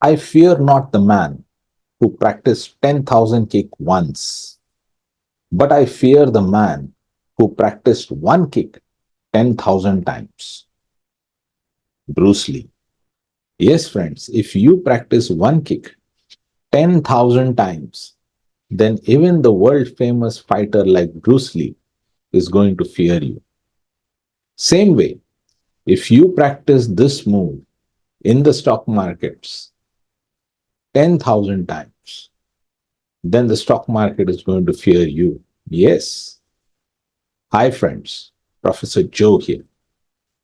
I fear not the man who practiced 10,000 kick once, but I fear the man who practiced one kick 10,000 times. Bruce Lee. Yes, friends, if you practice one kick 10,000 times, then even the world famous fighter like Bruce Lee is going to fear you. Same way, if you practice this move in the stock markets 10,000 times, then the stock market is going to fear you. Yes. Hi, friends. Professor Joe here.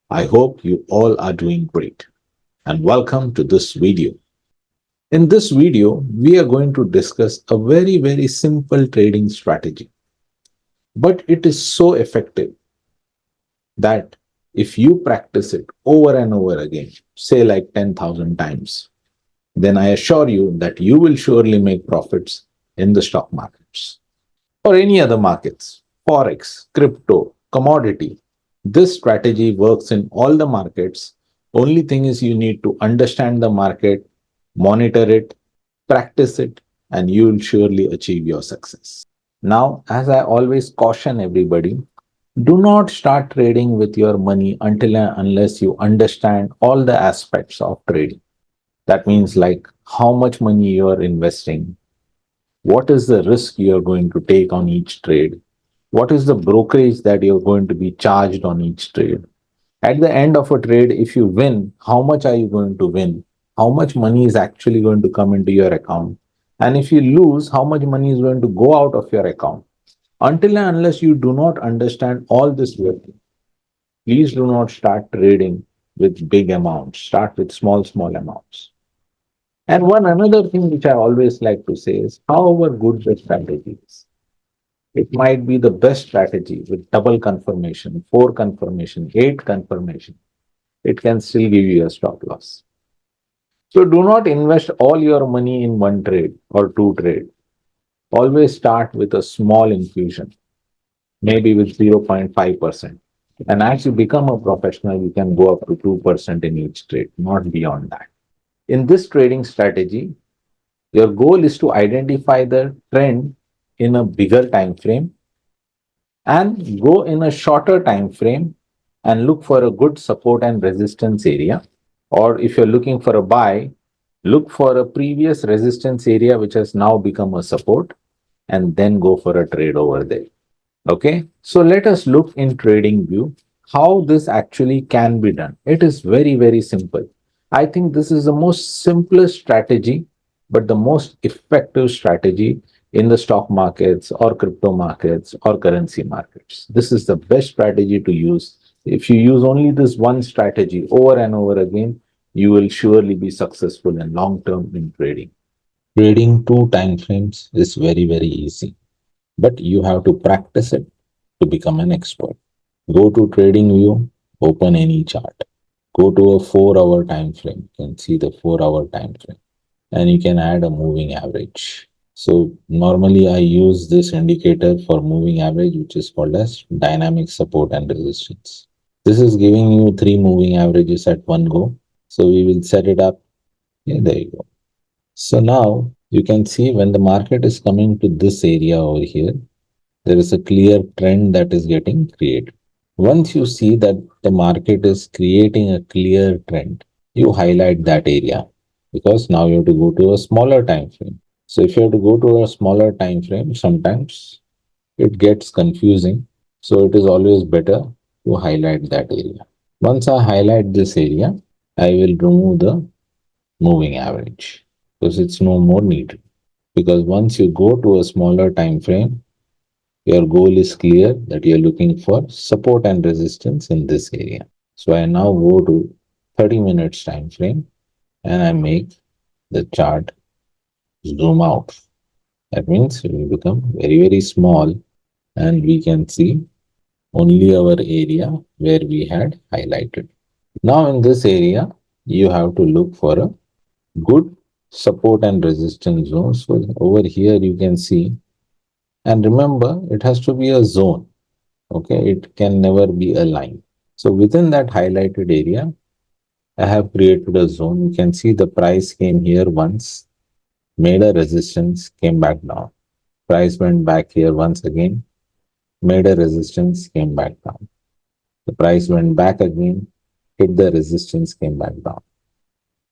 I hope you all are doing great and welcome to this video. In this video, we are going to discuss a very simple trading strategy, but it is so effective that if you practice it over and over again, say like 10,000 times, then I assure you that you will surely make profits in the stock markets or any other markets, forex, crypto, commodity. This strategy works in all the markets. Only thing is you need to understand the market, monitor it, practice it, and you will surely achieve your success. Now, as I always caution everybody, do not start trading with your money until and unless you understand all the aspects of trading. That means like how much money you are investing, what is the risk you are going to take on each trade, what is the brokerage that you're going to be charged on each trade. At the end of a trade, if you win, how much are you going to win? How much money is actually going to come into your account? And if you lose, how much money is going to go out of your account? Until and unless you do not understand all this well, please do not start trading with big amounts. Start with small amounts. And one another thing which I always like to say is, however good the strategy is, it might be the best strategy with double confirmation, four confirmation, eight confirmation. It can still give you a stop loss. So do not invest all your money in one trade or two trade. Always start with a small infusion, maybe with 0.5%. And as you become a professional, you can go up to 2% in each trade, not beyond that. In this trading strategy, your goal is to identify the trend in a bigger time frame and go in a shorter time frame and look for a good support and resistance area. Or if you're looking for a buy, look for a previous resistance area which has now become a support and then go for a trade over there. Okay, so let us look in trading view how this actually can be done. It is very simple. I think this is the most simplest strategy, but the most effective strategy in the stock markets or crypto markets or currency markets. This is the best strategy to use. If you use only this one strategy over and over again, you will surely be successful in long term in trading. Trading two time frames is very easy, but you have to practice it to become an expert. Go to trading view, open any chart. Go to a 4 hour time frame. You can see the 4 hour time frame and you can add a moving average. So normally I use this indicator for moving average, which is called as dynamic support and resistance. This is giving you three moving averages at one go. So we will set it up. Yeah, there you go. So now you can see when the market is coming to this area over here, there is a clear trend that is getting created. Once you see that the market is creating a clear trend, you highlight that area because now you have to go to a smaller time frame. So if you have to go to a smaller time frame, sometimes it gets confusing. So it is always better to highlight that area. Once I highlight this area, I will remove the moving average because it's no more needed. Because once you go to a smaller time frame, your goal is clear that you're looking for support and resistance in this area. So I now go to 30 minutes time frame and I make the chart zoom out. That means it will become very small and we can see only our area where we had highlighted. Now in this area, you have to look for a good support and resistance zone. So over here you can see, and remember it has to be a zone. Okay, it can never be a line. So within that highlighted area, I have created a zone. You can see the price came here once, made a resistance, came back down. Price went back here once again, made a resistance, came back down. The price went back again, hit the resistance, came back down.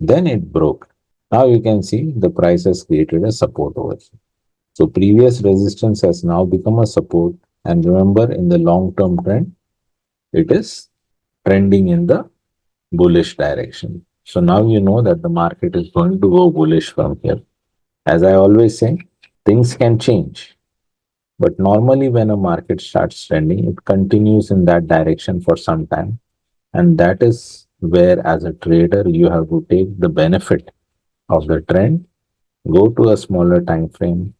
Then it broke. Now you can see the price has created a support over here. So previous resistance has now become a support. And remember, in the long-term trend, it is trending in the bullish direction. So now you know that the market is going to go bullish from here. As I always say, things can change. But normally, when a market starts trending, it continues in that direction for some time. And that is where, as a trader, you have to take the benefit of the trend, go to a smaller time frame,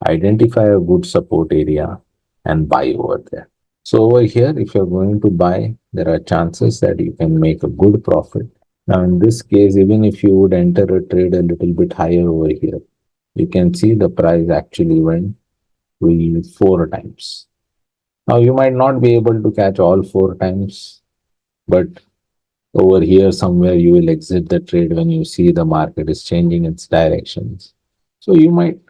identify a good support area, and buy over there. So, over here, if you're going to buy, there are chances that you can make a good profit. Now, in this case, even if you would enter a trade a little bit higher over here, you can see the price actually went to 4 times. Now, you might not be able to catch all 4 times, but over here somewhere you will exit the trade when you see the market is changing its directions. So, you might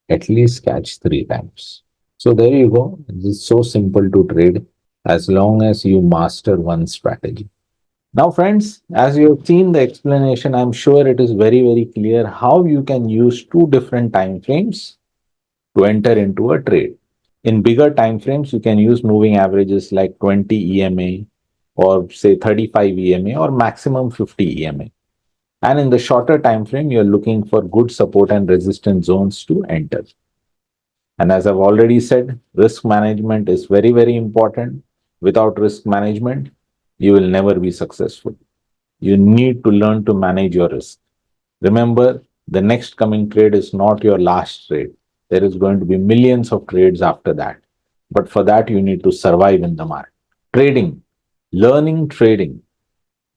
at least catch 3 times. So, there you go. It's so simple to trade as long as you master one strategy. Now, friends, as you have seen the explanation, I'm sure it is very, very clear how you can use two different time frames to enter into a trade. In bigger time frames, you can use moving averages like 20 EMA or say 35 EMA or maximum 50 EMA. And in the shorter time frame, you're looking for good support and resistance zones to enter. And as I've already said, risk management is very, very important. Without risk management, you will never be successful. You need to learn to manage your risk. Remember, the next coming trade is not your last trade. There is going to be millions of trades after that. But for that, you need to survive in the market. Trading, learning trading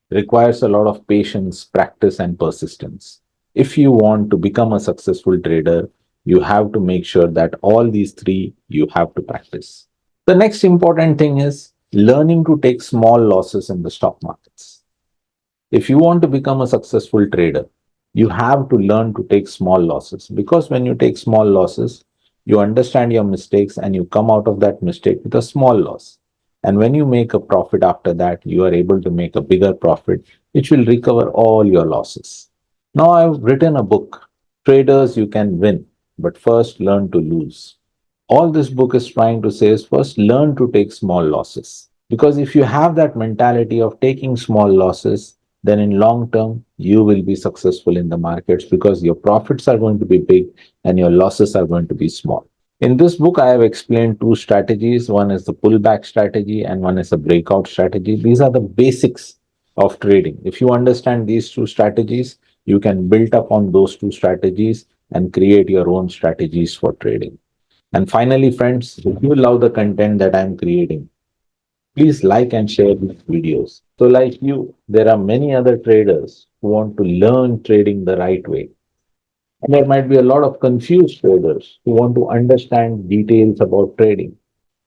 requires a lot of patience, practice, and persistence. If you want to become a successful trader, you have to make sure that all these three you have to practice. The next important thing is learning to take small losses in the stock markets. If you want to become a successful trader, you have to learn to take small losses because when you take small losses, you understand your mistakes and you come out of that mistake with a small loss. And when you make a profit after that, you are able to make a bigger profit, which will recover all your losses. Now, I've written a book, Traders You Can Win, but first learn to lose. All this book is trying to say is first learn to take small losses. Because if you have that mentality of taking small losses, then in long term, you will be successful in the markets because your profits are going to be big and your losses are going to be small. In this book, I have explained two strategies. One is the pullback strategy and one is the breakout strategy. These are the basics of trading. If you understand these two strategies, you can build up on those two strategies and create your own strategies for trading. And finally, friends, if you love the content that I'm creating, please like and share these videos. So, like you, there are many other traders who want to learn trading the right way. And there might be a lot of confused traders who want to understand details about trading.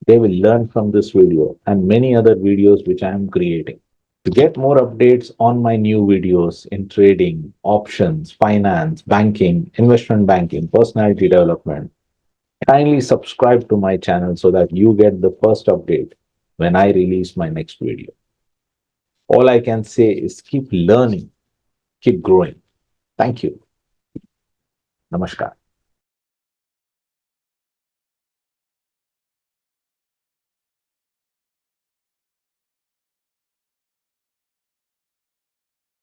They will learn from this video and many other videos which I am creating. To get more updates on my new videos in trading, options, finance, banking, investment banking, personality development, kindly subscribe to my channel so that you get the first update when I release my next video. All I can say is keep learning, keep growing. Thank you. Namaskar.